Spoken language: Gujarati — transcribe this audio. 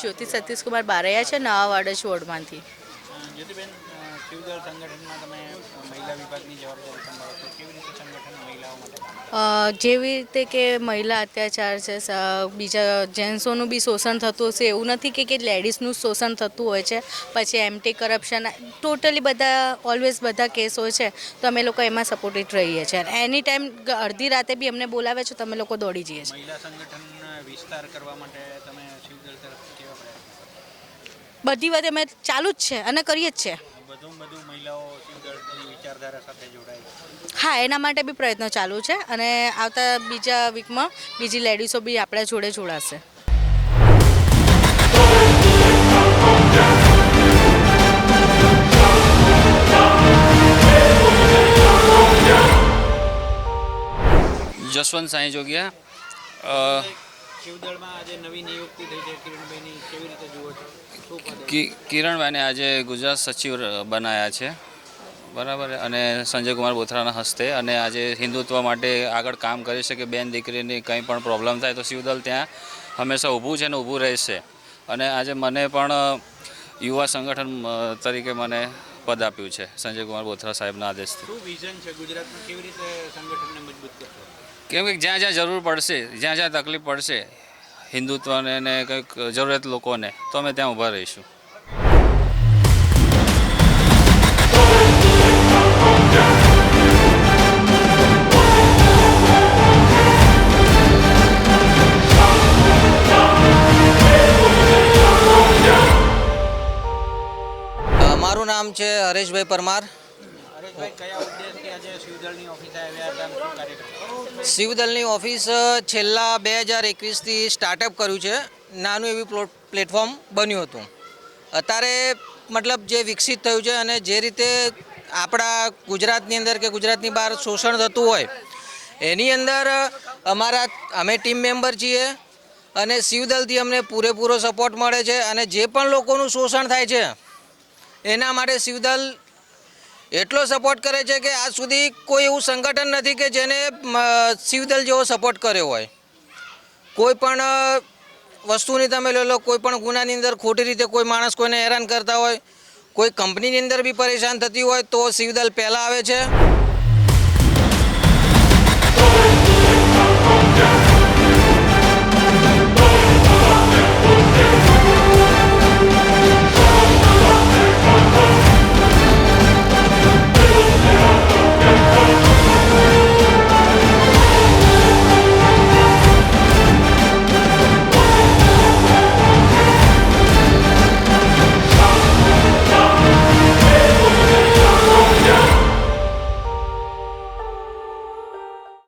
જ્યોતિ સતીશ કુમાર બારૈયા છે, નવા વાડજ વોર્ડમાંથી. જ્યોતિબેન, શિવદળ સંગઠનમાં તમે મહિલા વિભાગની જવાબદારી સંભાળો છો. કેવી રીતે સંગઠન મહિલાઓ માટે કામ કરે? જેવી રીતે કે મહિલા અત્યાચાર છે, બીજા જેન્ટ્સોનું બી શોષણ થતું હશે, એવું નથી કે લેડીઝનું જ શોષણ થતું હોય છે. પછી એમટી કરપ્શન, ટોટલી બધા ઓલવેઝ બધા કેસ હોય છે, તો અમે લોકો એમાં સપોર્ટેડ રહીએ છીએ. એની ટાઈમ અડધી રાતે બી અમને બોલાવે છે તો અમે લોકો દોડી જઈએ છીએ. મહિલા સંગઠન વિસ્તાર કરવા માટે તમે શિવદળ તરફથી કેવા પ્રયત્નો કરો? બધી વાત અમે ચાલુ જ છે અને કરીએ જ છે. બધું મહિલાઓ શિવદળની વિચારધારા સાથે જોડાય? હા, એના માટે બી પ્રયત્નો ચાલુ છે અને આવતા બીજા વીકમાં બીજી લેડીઝો બી આપણા જોડે જોડાશે. જસવંત સાંઈ જોગિયા. શિવદળમાં આજે નવી નિયુક્તિ થઈ છે કિરણભાઈની, કેવી રીતે જુઓ છો? શું પદ? કિરણભાઈને આજે ગુજરાત સચિવ બનાવ્યા છે, બરાબર. અને સંજય કુમાર બોથરાના હસ્તે, અને આજે હિન્દુત્વ માટે આગળ કામ કરી શકે. બેન દીકરીની કંઈ પણ પ્રોબ્લેમ થાય તો શિવદળ ત્યાં હંમેશા ઊભું છે ને ઊભું રહેશે. અને આજે મને પણ યુવા સંગઠન તરીકે મને પદ આપ્યું છે સંજય કુમાર બોથરા સાહેબના આદેશથી. શું વિઝન છે ગુજરાતમાં, કેવી રીતે સંગઠનને મજબૂત કરશો? કેમ કે જ્યાં જ્યાં જરૂર પડશે, જ્યાં જ્યાં તકલીફ પડશે હિન્દુત્વને ને કંઈક જરૂરિયાત લોકોને, તો અમે ત્યાં ઊભા રહીશું. મારું નામ છે હરેશભાઈ પરમાર. હરેશભાઈ, કયા ઉદ્દેશથી આજે શિવદળની ઓફિસે આવ્યા હતા? શું કાર્યક્રમ? શિવદળની ઓફિસ છેલ્લા 2021થી સ્ટાર્ટઅપ કર્યું છે. નાનું એવું પ્લેટફોર્મ બન્યું હતું. અત્યારે મતલબ જે વિકસિત થયું છે અને જે રીતે આપણા ગુજરાતની અંદર કે ગુજરાતની બહાર શોષણ થતું હોય એની અંદર અમે ટીમ મેમ્બર છીએ અને શિવદળથી અમને પૂરેપૂરો સપોર્ટ મળે છે. અને જે પણ લોકોનું શોષણ થાય છે એના માટે શિવદળ એટલો સપોર્ટ કરે છે કે આજ સુધી કોઈ એવું સંગઠન નથી કે જેને શિવદળ જેવો સપોર્ટ કર્યો હોય. કોઈ પણ વસ્તુની તમે લઈ લો, કોઈ પણ ગુનાની અંદર ખોટી રીતે કોઈ માણસ કોઈને હેરાન કરતા હોય, કોઈ કંપનીની અંદર બી પરેશાન થતી હોય તો શિવદળ પહેલાં આવે છે.